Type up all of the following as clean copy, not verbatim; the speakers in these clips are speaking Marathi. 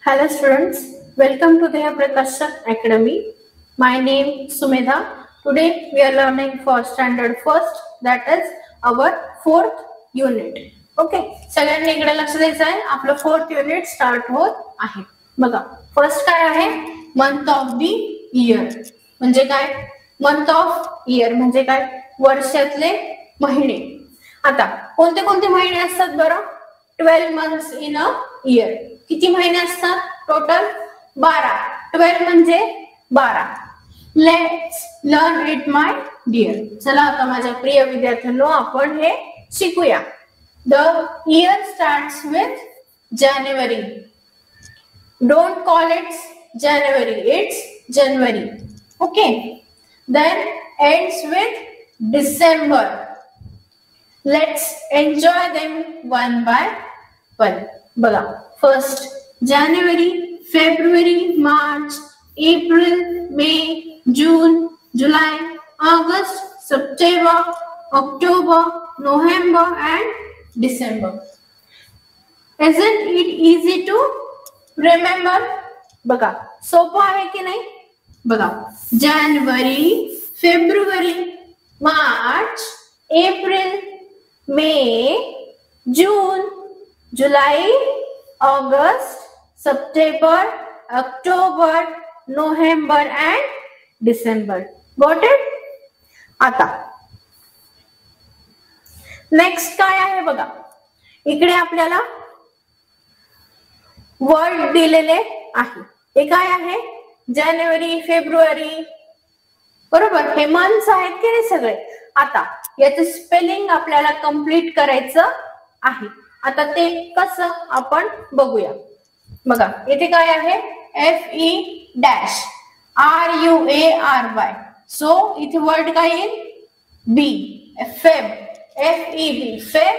Hello students, welcome to the Prakashak Academy. My name is Sumedha. Today we are learning for standard first, that is our fourth unit. Okay, सगळ्यांनी इकडे लक्ष द्यायचं आहे. आपलं फोर्थ युनिट स्टार्ट होत आहे. बघा, फर्स्ट काय आहे? Month of the year. म्हणजे काय? मंथ ऑफ इयर म्हणजे काय? वर्षातले महिने. आता कोणते कोणते महिने असतात बरं? 12 months in a year. किती महिने असतात टोटल? 12. 12 म्हणजे 12. Let's learn it my dear. चला आता माझ्या प्रिय विद्यार्थ्यांनो आपण हे शिकूया. द इयर स्टार्ट्स विथ जानेवारी. डोंट कॉल इट्स जानेवारी, it's January. Okay. Then ends with December. Let's enjoy them one by one. बघा, फर्स्ट जानेवारी, February, March, April, may, June, July, August, September, October, November and December. Isn't it easy to remember? बघा, सोपं आहे की नाही? बघा, जानेवारी, February, March, April, may, June, July, August, September, October, November and डिसेंबर. Got it? आता नेक्स्ट काय आहे बघा, इकडे आपल्याला वर्ड दिलेले आहे. हे काय आहे? जानेवारी, फेब्रुवारी, बरोबर. हे मंथ्स आहेत की नाही सगळे. आता याचं स्पेलिंग आपल्याला कंप्लीट करायचं आहे. आता ते कसं आपण बघूया. बघा, इथे काय आहे? FE-RUARY. सो इथे वर्ड काय येईल? B. Feb, FEB, feb,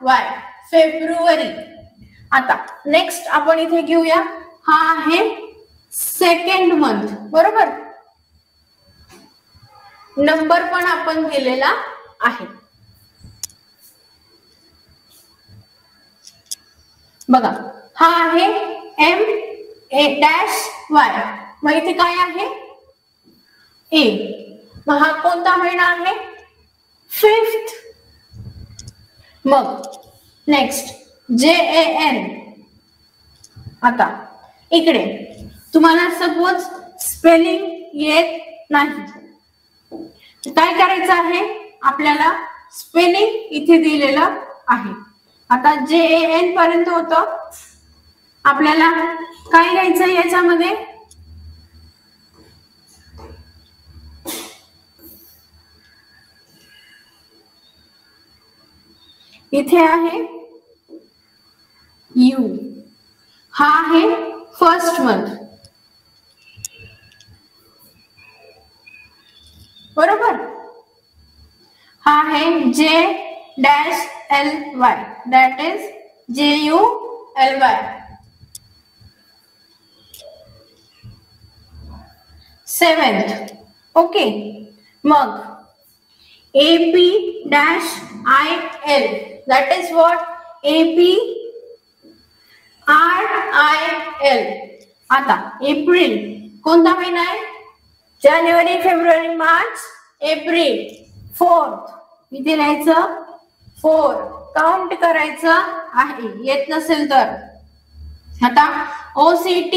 RUARY, फेब्रुवारी. आता नेक्स्ट आपण इथे घेऊया. हा आहे सेकंड मंथ, बरोबर. नंबर पण आपण दिलेला आहे. बघा, हा आहे MA-Y. मग इथे काय आहे? ए. मग हा कोणता महिना आहे? फिफ्थ. मग नेक्स्ट JAN. आता इकडे तुम्हाला सपोज स्पेलिंग येत नाही, काय करायचं आहे? आपल्याला स्पेलिंग इथे दिलेलं आहे. आता JAN पर्यंत होतं. आपल्याला काय लिहायचं याच्यामध्ये? इथे आहे U. हा आहे फर्स्ट मंथ, बरोबर. हा आहे J-LY, that is JULY. Seventh. Okay. मग AP-IL, that is what? APRIL. आता एप्रिल कोणता महिना आहे? जानेवारी, फेब्रुवारी, मार्च, एप्रिल. फोर्थ. इथे लिहायचं 4. काउंट करायचं आहे, येत नसेल तर. आता OCT.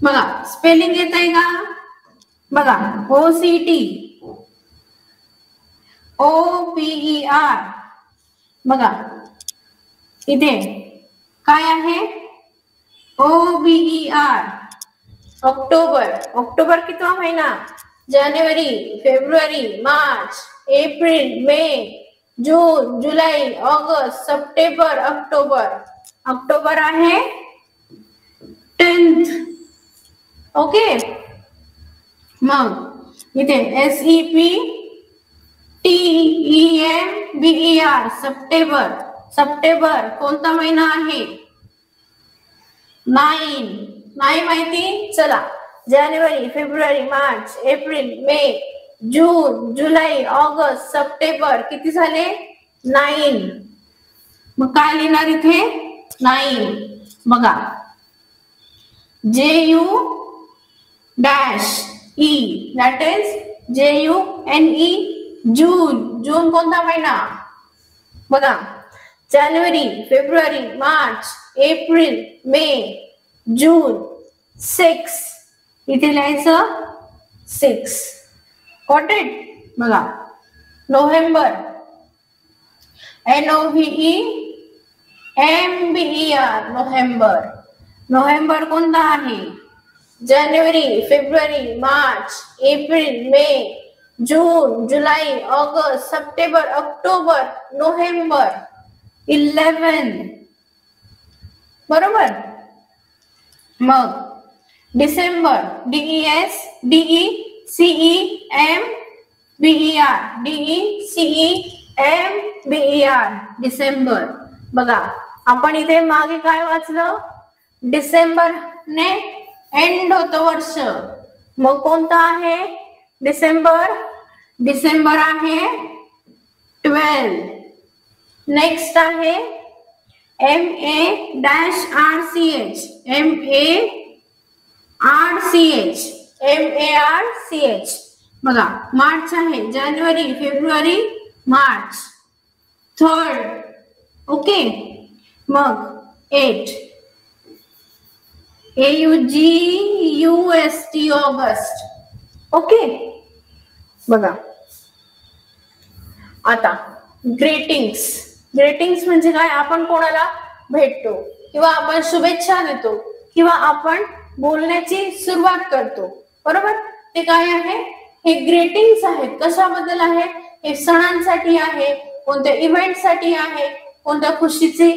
बघा, स्पेलिंग येत आहे का? बघा, OCT, OPER. बघा, इथे काय आहे? OBER. ऑक्टोबर. ऑक्टोबर कितवा महिना? जानेवारी, फेब्रुवारी, मार्च, अप्रैल, मे, जून, जुलै, ऑगस्ट, सप्टेंबर, ऑक्टोबर. ऑक्टोबर आहे 10th. ओके. मग इथे SEPTEMBER, सप्टेंबर. सप्टेंबर कोणता महिना आहे? 9. नाही माहिती? चला, जानेवारी, फेब्रुवारी, मार्च, एप्रिल, मे, जून, जुलै, ऑगस्ट, सप्टेंबर किती झाले 9. मग काय लिहिणार इथे 9. बघा JU dash E that is JUNE जून. जून कोणता महिना बघा जानेवारी, फेब्रुवारी, मार्च, एप्रिल, मे, जून. 6 इथे लिहायचं 6. Got it. बघा नोव्हेंबर NOVEMBER नोव्हेंबर. नोव्हेंबर कोणता आहे जानेवारी, फेब्रुवारी, मार्च, एप्रिल, मे, जून, जुलै, ऑगस्ट, सप्टेंबर, ऑक्टोबर, नोव्हेंबर. 11 बरोबर. मग डिसेंबर DECEMBER डिसेंबर. बघा आपण इथे मागे काय वाचलं डिसेंबर ने एंड होतं वर्ष. मग कोणता आहे डिसेंबर. डिसेंबर आहे 12. नेक्स्ट आहे MARCH बघा मार्च आहे जानेवारी, फेब्रुवारी, मार्च. 3rd okay. मग 8 AUGUST ऑगस्ट. ओके. बघा आता ग्रीटिंग्स. ग्रीटिंग्स म्हणजे काय आपण कोणाला भेटतो किंवा आपण शुभेच्छा देतो किंवा आपण बोलण्याची सुरुवात करतो बरोबर. ते काय आहे हे ग्रीटिंग्स आहेत. कशाबद्दल आहे हे सणांसाठी आहे, कोणत्या इव्हेंट साठी आहे, कोणत्या खुशीची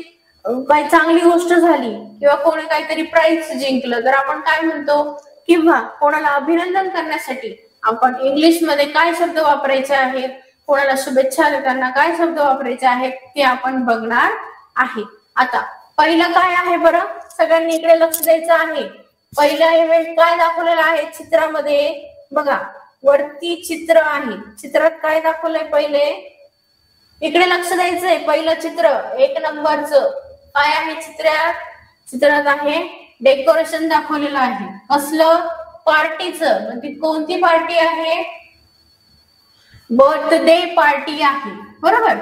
काही चांगली गोष्ट झाली किंवा कोणी काहीतरी प्राइज जिंकलं तर आपण काय म्हणतो किंवा कोणाला अभिनंदन करण्यासाठी आपण इंग्लिश मध्ये काय शब्द वापरायचे आहेत, कोणाला शुभेच्छा देताना काय शब्द वापरायचे आहेत ते आपण बघणार आहे. आता पहिलं काय आहे बरं सगळ्यांनी इकडे लक्ष द्यायचं आहे. पहिला इव्हेंट काय दाखवलेला आहे चित्रामध्ये बघा वरती चित्र आहे. चित्रात काय दाखवलंय पहिले इकडे लक्ष द्यायचंय. पहिलं चित्र 1 नंबरचं काय आहे चित्रात. चित्रात आहे डेकोरेशन दाखवलेलं आहे. कसलं पार्टीचं. म्हणजे कोणती पार्टी आहे बर्थडे पार्टी आहे बरोबर.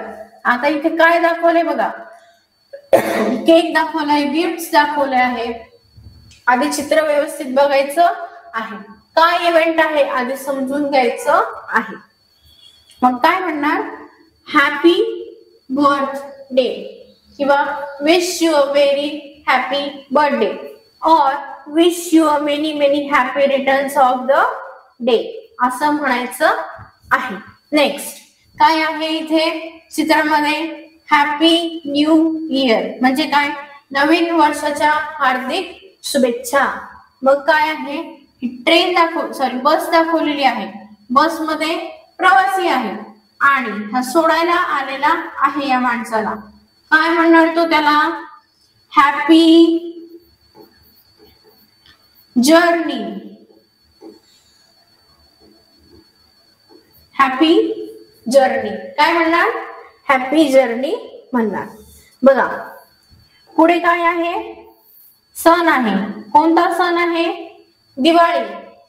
आता इथे काय दाखवलंय बघा केक दाखवलाय, गिफ्ट दाखवले आहे. आधी चित्र व्यवस्थित बघायचं आहे. काय इव्हेंट आहे आधी समजून घ्यायचं आहे. मग काय म्हणणार हॅपी बर्थडे किंवा wish you a very happy birthday और wish you a many many happy returns of the day असं म्हणायचं आहे. नेक्स्ट काय आहे इथे चित्रामध्ये हॅपी न्यू इयर म्हणजे काय नवीन वर्षाच्या हार्दिक शुभेच्छा. मग काय आहे ट्रेन बस दाखवलेली आहे. बस मध्ये प्रवासी आहे आणि हा सोडायला आलेला आहे या माणसाला. काय म्हणणार तो त्याला हॅपी जर्नी. हॅपी जर्नी काय म्हणणार हॅपी जर्नी म्हणणार. बघा पुढे काय आहे सण आहे. कोणता सण आहे दिवाळी.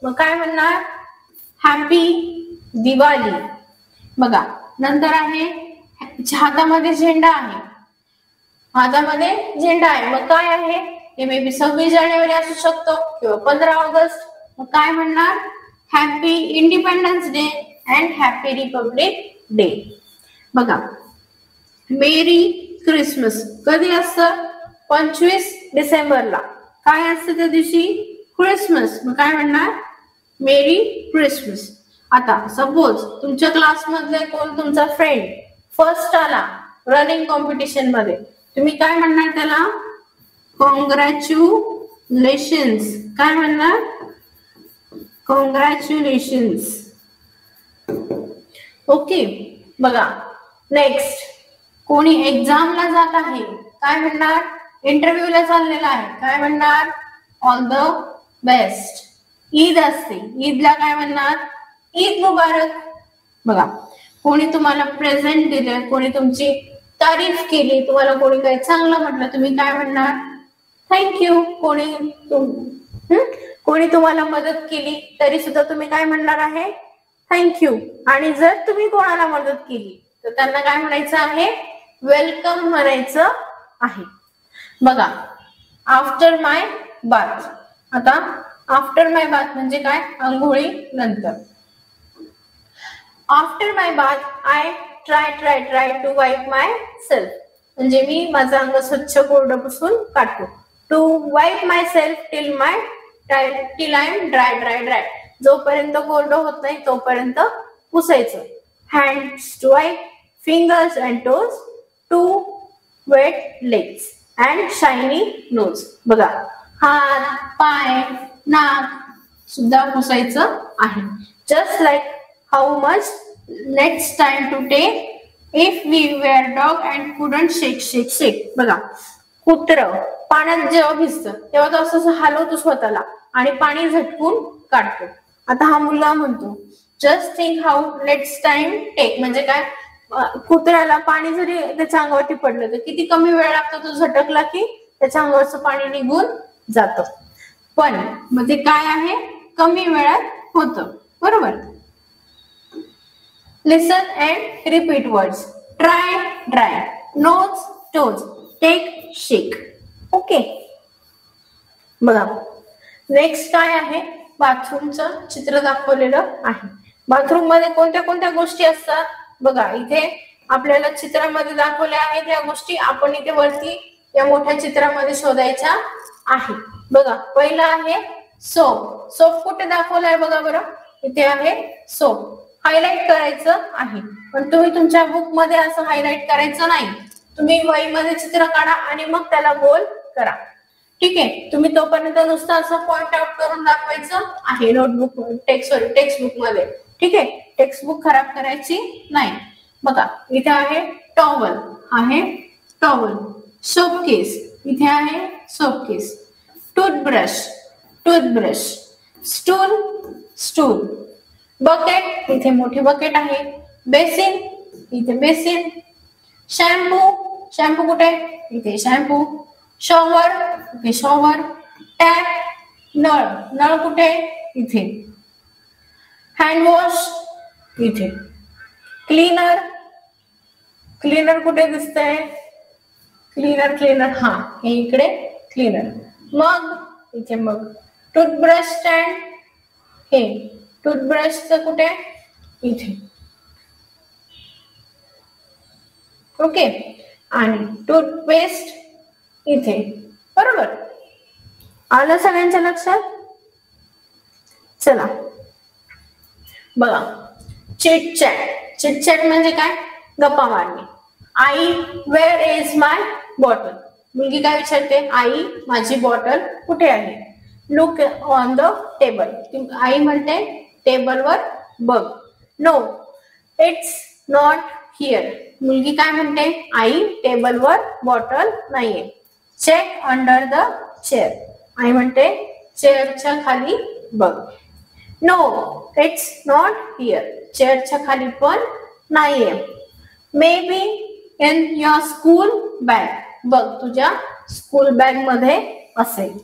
मग काय म्हणणार हॅपी दिवाळी. बघा नंतर आहे हातामध्ये झेंडा आहे. हातामध्ये झेंडा आहे. मग काय आहे हे मे बी 26 जानेवारी असू शकतो किंवा 15 ऑगस्ट. मग काय म्हणणार happy independence day and happy Republic day. बघा मेरी क्रिसमस कधी असतं 25 डिसेंबरला. काय असतं त्या दिवशी क्रिसमस. मग काय म्हणणार मेरी क्रिसमस. आता सपोज तुमच्या क्लासमधले कोण तुमचा फ्रेंड फर्स्ट आला रनिंग कॉम्पिटिशन मध्ये तुम्ही काय म्हणणार त्याला कॉंग्रॅच्युलेशन्स. काय म्हणणार कॉंग्रॅच्युलेशन्स. ओके. बघा नेक्स्ट कोणी एक्झामला जात आहे काय म्हणणार इंटरव्ह्यूला चाललेला आहे काय म्हणणार ऑल द बेस्ट. ईद असते ईदला काय म्हणणार ईद मुबारक. बघा, कोणी तुम्हाला प्रेझेंट दिलं, कोणी तुमची तारीफ केली, तुम्हाला कोणी काही चांगलं म्हटलं, तुम्ही काय म्हणणार? थँक्यू. कोणी तुम्हाला मदत केली तरी सुद्धा तुम्ही काय म्हणणार आहे? थँक्यू. आणि जर तुम्ही कोणाला मदत केली तर त्यांना काय म्हणायचं आहे? वेलकम म्हणायचं आहे. बघा, आफ्टर माय बाथ. आता आफ्टर माय बाथ म्हणजे काय? अंघोळी नंतर. After my bath I try to wipe myself. म्हणजे मी माझं अंग स्वच्छ कोरडं पुसून काढतो. To wipe myself till I am dry. जोपर्यंत कोरडं होत नाही तोपर्यंत पुसायचं. Hands to wipe, fingers and toes, to wet legs and shiny nose. बघा, हात, पाय, नाक सुद्धा पुसायचं आहे. Just like how much next time to take if we were dog and couldn't shake. बघा, कुत्रं पाण्यात जेव्हा भिजतं तेव्हा तो असं हलवतो स्वतःला आणि पाणी झटकून काढतो. आता हा मुलगा म्हणतो just think how next time take. म्हणजे काय? कुत्र्याला पाणी जरी त्याच्या अंगावरती पडलं तर किती कमी वेळ लागतो तो झटकला की त्याच्या अंगावरचं पाणी निघून जातं. पण मग ते काय आहे? कमी वेळात होतं. बरोबर. Listen and repeat words. Try dry, nose toes, take shake. Okay. बघा, नेक्स्ट काय आहे? बाथरूमचं चित्र दाखवलेलं आहे. बाथरूम मध्ये कोणत्या कोणत्या गोष्टी असतात? बघा, इथे आपल्याला चित्रामध्ये दाखवल्या आहेत या गोष्टी. आपण इथे वरती या मोठ्या चित्रामध्ये शोधायच्या आहे. बघा, पहिला आहे सोप. सोप कुठे दाखवलाय बघा बरं. इथे आहे सोप. हायलाइट करायचं आहे. पण तुम्ही तुमच्या बुक मध्ये असं हायलाइट करायचं नाही. तुम्ही वहीमध्ये चित्र काढा आणि मग त्याला गोल करा. ठीक आहे. तुम्ही तोपर्यंत नुसतं असं पॉइंट आउट करून दाखवायचं आहे नोटबुक टेक्स्टबुक मध्ये. ठीक आहे. टेक्स्टबुक खराब करायची नाही. बघा, इथे आहे टॉवल, आहे टॉवल. सोपकेस, इथे आहे सोपकेस. टूथब्रश. स्टूल. बकेट, इथे मोठी बकेट आहे. बेसिन, इथे बेसिन. शॅम्पू कुठे? इथे शॅम्पू. शॉवर, इथे शॉवर. टॅप, नळ कुठे? इथे. हँडवॉश, इथे. क्लीनर कुठे दिसतंय? क्लीनर हा, हे इकडे क्लीनर. मग, इथे मग. टूथब्रश स्टँड, हे टूथब्रशचं कुठे? इथे. ओके. आणि टूथपेस्ट इथे. बरोबर. आलं सगळ्यांच्या लक्षात? चला बघा, चिटचॅट म्हणजे काय? गप्पा मारणे. आई, वेअर इज माय बॉटल. मुलगी काय विचारते? आई, माझी बॉटल कुठे आहे? Look on the table. आई म्हणते टेबलवर बघ. No, it's not here. मुलगी काय म्हणते? आई, टेबलवर बॉटल नाहीये. Check under the chair. आई म्हणते चेअरच्या खाली बघ. No, it's not here. चेअरच्या खाली पण नाहीये. Maybe in your school bag. बघ, तुझ्या स्कूल बॅग मध्ये असेल.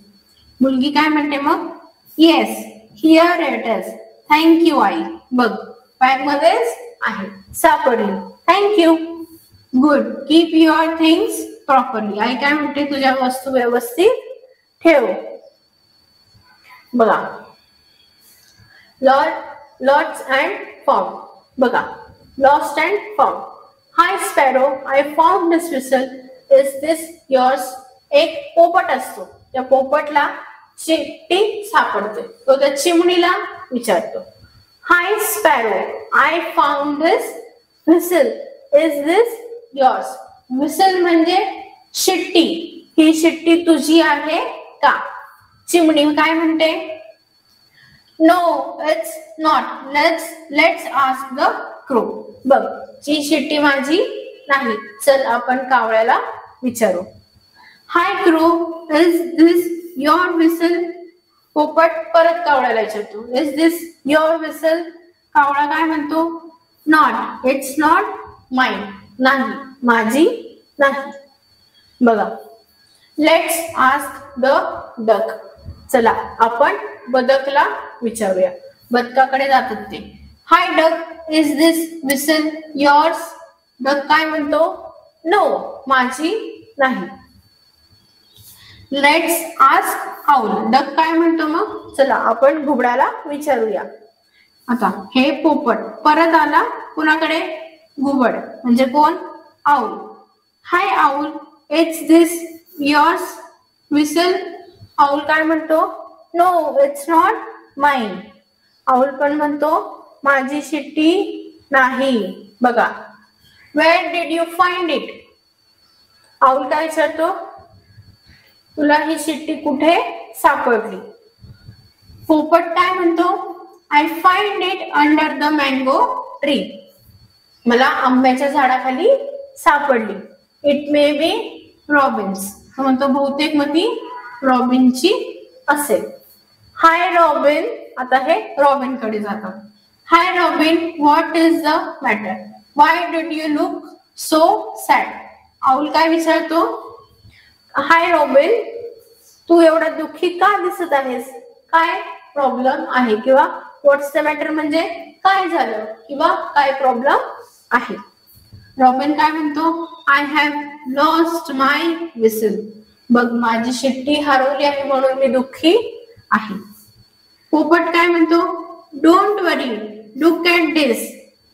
मुलगी काय म्हणते मग? Yes, here it is. Thank you आई. बघ, बॅग मध्येच आहे, सापडली. Thank you. Good. Keep your things properly. आई काय म्हणते? तुझ्या वस्तू व्यवस्थित ठेव. बघा, लॉट्स अँड फाउंड. बघा, lost and found. Hi sparrow, I found this whistle. Is this yours. एक पोपट असतो, त्या पोपटला चिमणी सापडते. तो त्या चिमणीला विचारतो, hi sparrow, I found this whistle. Is this yours. Whistle म्हणजे शिट्टी. ही शिट्टी तुझी आहे का? चिमणी काय म्हणते? No, it's not. Let's ask the crow. बघ, ही शिट्टी माझी नाही. चल आपण कावळ्याला विचारू. Hi crow, is this your whistle. पोपट परत कावळ्याला विचारतो, इज दिस युअर व्हिसल. कावळा काय म्हणतो? नॉट, इट्स नॉट माइन, नाही, माझी नाही. बघा, लेट्स आस्क द डक. चला आपण बदकला विचारूया. बदकाकडे जातात ते. Hi duck, is this whistle yours? Duck काय म्हणतो? नो, माझी नाही. Let's ask owl. डक काय म्हणतो मग? चला आपण घुबडाला विचारूया. आता हे पोपट परत आला कुणाकडे? घुबड म्हणजे कोण? Owl. Hi owl, it's this yours whistle? Owl काय म्हणतो? No, it's not mine. Owl पण म्हणतो माझी शिट्टी नाही. बघा, where did you find it? Owl काय विचारतो? तुला ही शिट्टी कुठे सापडली? पोपट काय म्हणतो? I find it under the mango tree. मला आंब्याच्या झाडाखाली सापडली. It may be robin's. म्हणतो बहुतेक मग ती रॉबिनची असेल. Hi robin. आता हे रॉबिन कडे जातात. Hi robin, what is the matter? Why did you look so sad? Owl काय विचारतो? हाय रॉबिन, तू एवढा दुःखी का दिसत आहेस? काय प्रॉब्लेम आहे? किंवा व्हॉट्स द मॅटर म्हणजे काय झालं किंवा काय प्रॉब्लेम आहे? रॉबिन काय म्हणतो? I have lost my whistle. बघ, माझी शिट्टी हरवली आहे म्हणून मी दुःखी आहे. पोपट काय म्हणतो? Don't worry, look at this.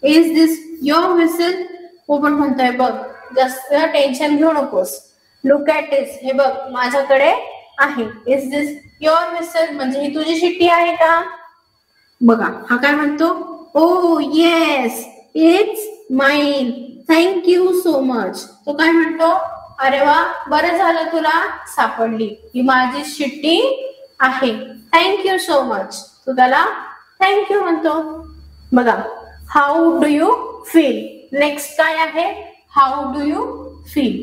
Is this your whistle? पोपट म्हणतोय बघ, जास्त टेन्शन घेऊ नकोस. लुक ॲट दिस, हे बघ माझ्याकडे आहे. इज दिस युअर विसल म्हणजे ही तुझी शिट्टी आहे का? बघा, हा काय म्हणतो? Oh yes, it's mine, thank you so much. तो काय म्हणतो? अरे वा, बरं झालं तुला सापडली, ही माझी शिट्टी आहे. Thank you so much. तो त्याला थँक्यू म्हणतो. बघा, how do you feel? Next काय आहे? How do you feel?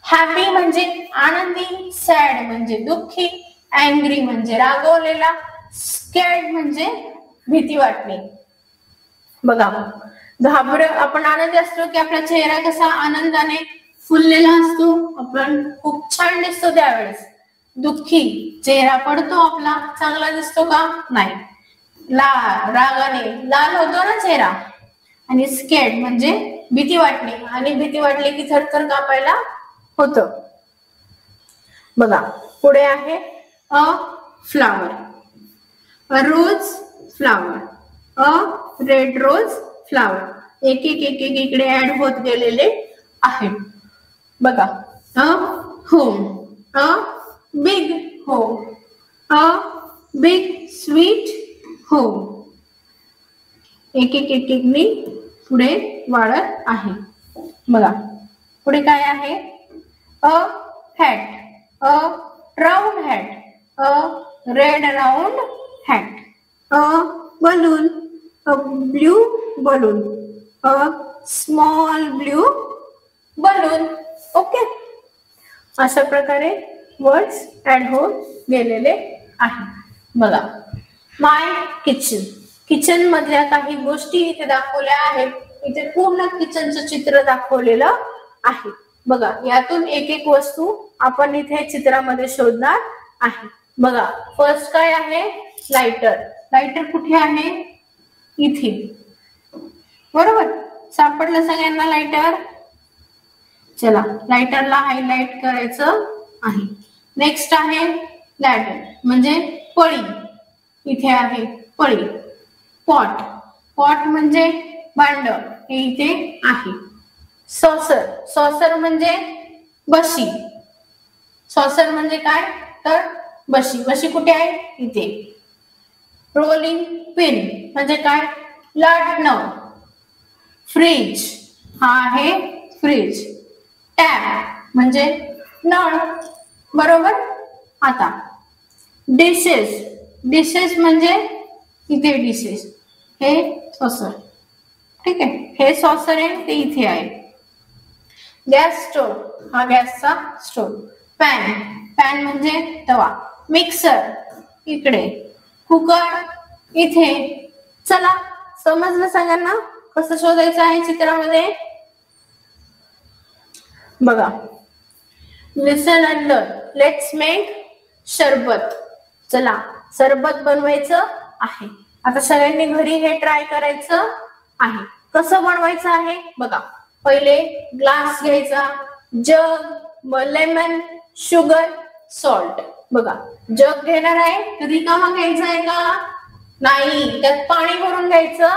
Happy म्हणजे आनंदी, सॅड म्हणजे दुःखी, अँग्री म्हणजे रागवलेला, स्कॅर्ड म्हणजे भीती वाटणे. बघा, आपण आनंदी असतो की आपला चेहरा कसा आनंदाने फुललेला असतो, आपण खूप छान दिसतो. त्यावेळेस दुःखी चेहरा पडतो आपला, चांगला दिसतो का? नाही. रागाने लाल होतो ना चेहरा. आणि स्कॅर्ड म्हणजे भीती वाटणे, आणि भीती वाटली की थरथर कापायला होतं. बघा, पुढे आहे a flower, a rose flower, a red rose flower. एक एक एक एक इकडे ऍड होत गेलेले आहेत. बघा, a home, a big home, a big sweet home. एक एक एक एक नी पुढे वाढत आहे. बघा, पुढे काय आहे? A hat, a round hat, a red round hat, a balloon, a blue balloon, a small blue balloon. Okay, अशा प्रकारे वर्ड्स ऍड होत गेलेले आहे. बघा, माय किचन. किचन मधल्या काही गोष्टी इथे दाखवल्या आहेत. इथे पूर्ण किचनचं चित्र दाखवलेलं आहे. बघा, यातून एक एक वस्तू आपण इथे चित्रामध्ये शोधणार आहे. बघा, फर्स्ट काय आहे? लायटर. लायटर कुठे आहे? इथे. बरोबर, सापडलं सगळ्यांना लायटर? चला, लायटरला हायलाइट करायचं आहे. नेक्स्ट आहे लॅडर म्हणजे पळी. इथे आहे पळी. पॉट, पॉट म्हणजे भांड, हे इथे आहे. सॉसर, सॉसर म्हणजे बशी. सॉसर म्हणजे काय? तर बशी. बशी कुठे आहे? इथे. रोलिंग पिन म्हणजे काय? लाटणं. फ्रीज, हा आहे फ्रीज. टॅप म्हणजे नळ. बरोबर. आता डिशेस, डिशेस म्हणजे इथे डिशेस, हे सॉसर. ठीक आहे, हे सॉसर आहे, ते इथे आहे. गॅस स्टोव्ह, हा गॅसचा स्टोव्ह. पॅन, पॅन म्हणजे तवा. मिक्सर इकडे. कुकर इथे. चला समजलं सगळ्यांना कसं शोधायचं आहे चित्रामध्ये? बघा, लिसन अँड लर्न. लेट्स मेक शरबत. चला सरबत बनवायचं आहे. आता सगळ्यांनी घरी हे ट्राय करायचं आहे. कसं बनवायचं आहे बघा. पहिले ग्लास घ्यायचा, जग, लेमन, शुगर, सॉल्ट. बघा जग घेणार आहे, रिकामा घ्यायचा आहे का? नाही, त्यात पाणी भरून घ्यायचं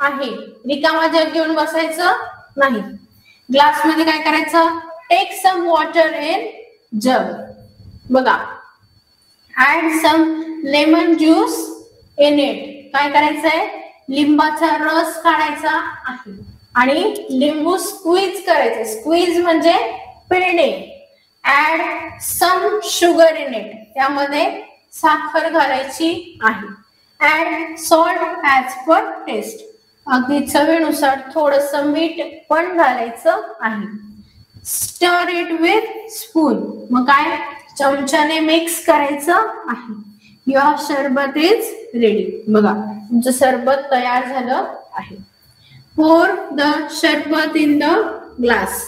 आहे. रिकामा जग घेऊन बसायचं नाही. ग्लास मध्ये काय करायचं? Take some water in jug. बघा, add some lemon juice in it. काय करायचंय? लिंबाचा रस काढायचा आहे आणि लिंबू स्क्वीज करायचं. स्क्वीज म्हणजे पिळणे. Add some sugar in it. त्यामध्ये साखर घालायची आहे. Add salt as per taste. अगदी चवीनुसार थोडस मीठ पण घालायचं आहे. स्टर इट विथ स्पून. मग काय? चमच्याने मिक्स करायचं आहे. युअर सरबत इज रेडी. बघा तुमचं सरबत तयार झालं आहे. पोर द सरबत इन द ग्लास.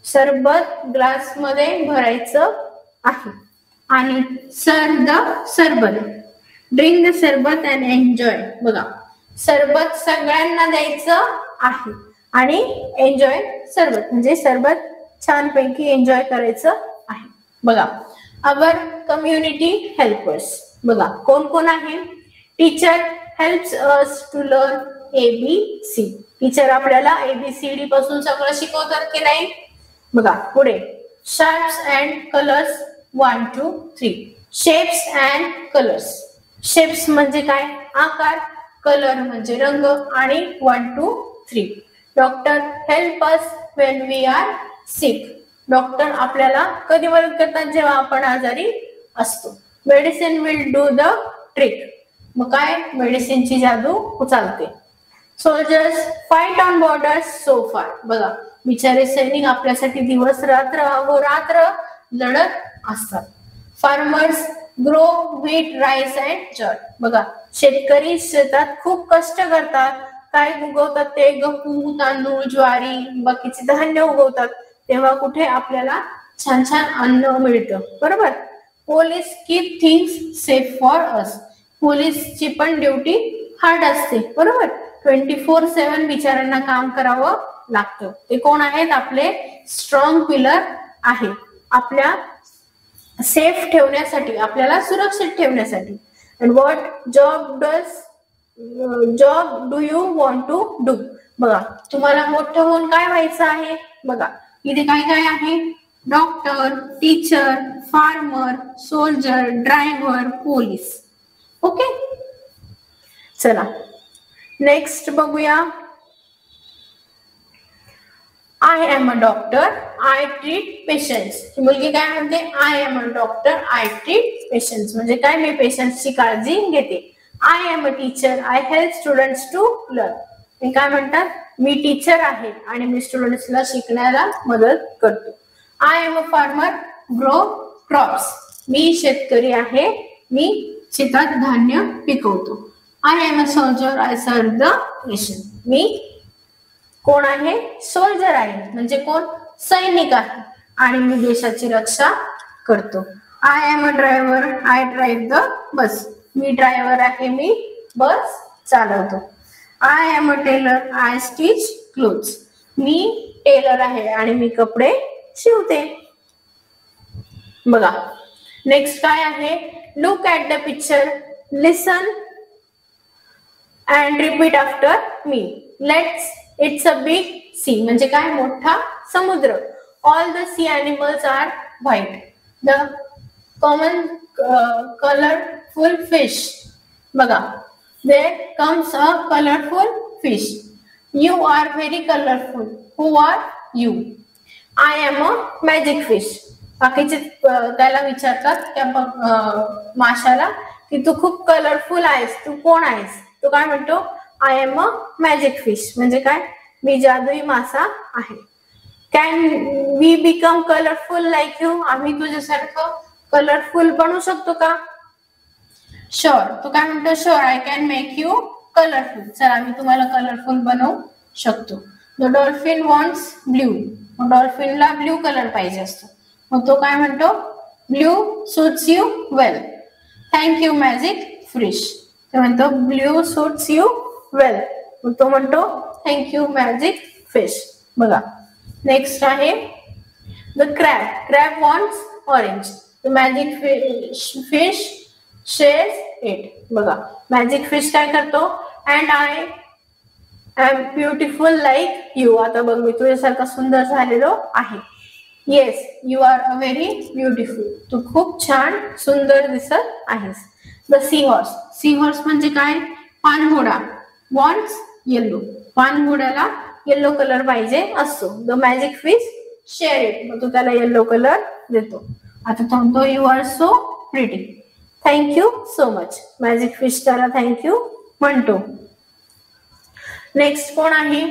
सरबत ग्लास मध्ये भरायचं आहे आणि सर्व द सरबत. ड्रिंक द सरबत अँड एन्जॉय. बघा सरबत सगळ्यांना द्यायचं आहे आणि एन्जॉय सरबत म्हणजे सरबत छानपैकी एन्जॉय करायचं आहे. बघा, अवर कम्युनिटी हेल्पर्स. बघा कोण कोण आहे? Teacher helps us to learn ABC. Teacher आपल्याला ABCD पासून सगळं शिकवतात की नाही? बघा पुढे shapes and colours 1 2 3. Shapes and colours. Shapes म्हणजे काय? आकार. कलर म्हणजे रंग. आणि 1 2 3. Doctor help us when we are sick. Doctor आपल्याला कधी मदत करतात? जेव्हा आपण आजारी असतो. Medicine will do the trick. मग काय? मेडिसिनची जादू चालते. Soldiers fight on borders so far. बघा बिचारे सैनिक आपल्यासाठी दिवस रात्र अहोरात्र लढत असतात. Farmers grow wheat rice and Joy. बघा शेतकरी शेतात खूप कष्ट करतात. काय उगवतात ते? गहू, तांदूळ, ज्वारी, बाकीचे धान्य उगवतात. तेव्हा कुठे आपल्याला छान छान अन्न मिळतं. बरोबर. Police keep things safe for us. पोलीसची पण ड्युटी हार्ड असते. बरोबर. 24/7 बिचाऱ्यांना काम करावं लागतं. ते कोण आहेत? आपले स्ट्रॉंग पिलर आहे. आपल्या सेफ ठेवण्यासाठी, आपल्याला सुरक्षित ठेवण्यासाठी. And what job do you want to do. बघा तुम्हाला मोठं होऊन काय व्हायचं आहे? बघा इथे काय काय आहे? Doctor, teacher, farmer, soldier, driver, police. Okay, चला नेक्स्ट बघूया. I am a doctor, I treat patients. मुलगी काय म्हणते? I am a doctor, I treat patients. म्हणजे काय? मी पेशंट्सची काळजी घेते. I am a teacher, I help students to learn. हे काय म्हणतात? मी टीचर आहे आणि मी स्टुडंट्सला शिकण्याला मदत करतो. I am a farmer, grow crops. मी शेतकरी आहे, मी शेतात धान्य पिकवतो. I am a soldier, I serve the nation. मी कोण आहे? सोल्जर आहे. म्हणजे कोण? सैनिक आहे आणि मी देशाची रक्षा करतो. I am a driver, I drive the bus. मी ड्रायव्हर आहे, मी बस चालवतो. I am a tailor, I stitch clothes. मी टेलर आहे आणि मी कपडे शिवते. बघा नेक्स्ट काय आहे? Look at the picture, listen and repeat after me. Let's it's a big sea. म्हणजे काय? मोठा समुद्र. All the sea animals are white. The common colourful fish. बघा there comes a colorful fish. You are very colorful. Who are you? I am a magic fish. बाकीचे त्याला विचारतात त्या माशाला की तू खूप कलरफुल आहेस, तू कोण आहेस? तो काय म्हणतो? I am a magic fish. म्हणजे काय? मी जादुई मासा आहे. Can we become colourful like you. आम्ही तुझ्यासारखं कलरफुल बनू शकतो का? शुअर. तो काय म्हणतो? Sure, I can make you colourful. चला मी तुम्हाला कलरफुल बनवू शकतो. The dolphin wants blue. डॉल्फिनला ब्ल्यू कलर पाहिजे असतो. मग तो काय म्हणतो, blue suits you well. Thank you magic fish. तो म्हणतो ब्ल्यू सूट्स यू वेल. मग तो म्हणतो थँक्यू मॅजिक फिश. बघा नेक्स्ट आहे the crab. Crab wants orange. The magic fish shares it. बघा मॅजिक फिश काय करतो, and I am beautiful like you. आता बघ मी तुझ्यासारखा सुंदर झालेलो आहे. Yes you are a very beautiful. तू खूप छान सुंदर दिसत आहेस. The sea horse. Sea horse म्हणजे काय, पाणघोडा. Wants yellow. पाणघोड्याला येल्लो कलर पाहिजे असतो. The magic fish share it. मग तो त्याला येल्लो कलर देतो. आता तो म्हणतो you are so pretty. Thank you so much. Magic fish त्याला थँक्यू म्हणतो. नेक्स्ट कोण आहे,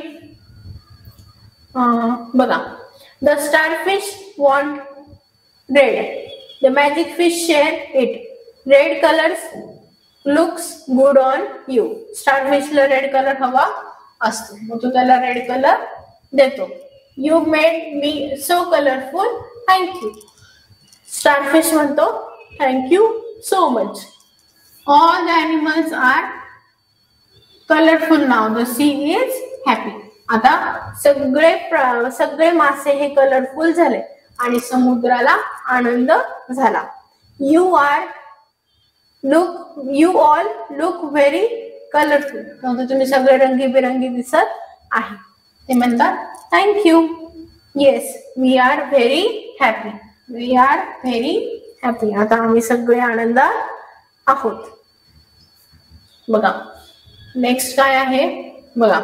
बघा the starfish want red. The magic fish share it. Red colours looks good on you. स्टारफिशला red colour हवा असतो. मग तो त्याला रेड कलर देतो. You made me so colourful thank you. Starfish म्हणतो thank you so much. All the animals R colourful now. The C is happy. आता सगळे मासे हे कलरफुल झाले आणि समुद्राला आनंद झाला. You all look very colourful. तुम्ही सगळे रंगीबेरंगी दिसत आहे. ते म्हणतात thank you. Yes we are very happy. We are very happy. आता आम्ही सगळे आनंदात आहोत. बघा नेक्स्ट काय आहे, बघा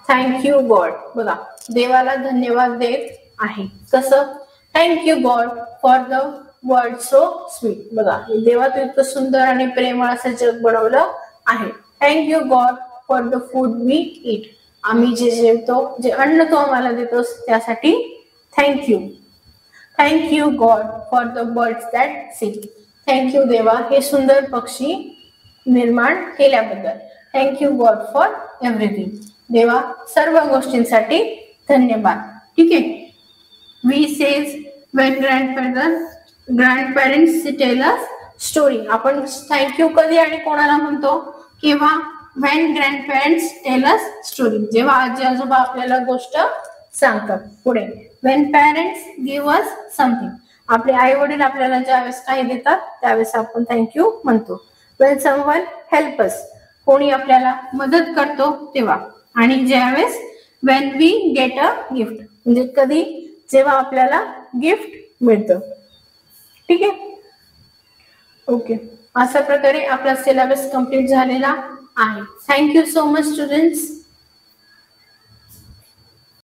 थँक्यू गॉड. बघा देवाला धन्यवाद देत आहे. कसं, thank you God for the world so sweet. बघा देवा तू इतकं सुंदर आणि प्रेमळ असं जग बनवलं आहे. Thank you God for the food we eat. आम्ही जे जेवतो, जे अन्न तू आम्हाला देतोस त्यासाठी thank you. Thank you God for the birds that sing. Thank you देवा हे सुंदर पक्षी निर्माण केल्याबद्दल. Thank you God for everything. देवा सर्व गोष्टींसाठी धन्यवाद. ठीक आहे. We says when grandparents tell us story. आपण थँक्यू कधी आणि कोणाला म्हणतो, किंवा when grandparents tell us story. जेव्हा आजी आजोबा आपल्याला गोष्ट सांगतात. पुढे when parents give us something. आपले आई वडील आपल्याला ज्यावेळेस काही देतात त्यावेळेस आपण थँक्यू म्हणतो. When someone help us. कोणी आपल्याला मदत करतो तेव्हा. आणि ज्यावेळेस when we get a gift, म्हणजे कधी जेव्हा आपल्याला गिफ्ट मिळतं. ठीक आहे. ओके, अशा प्रकारे आपला सिलेबस कंप्लीट झालेला आहे. Thank you so much students.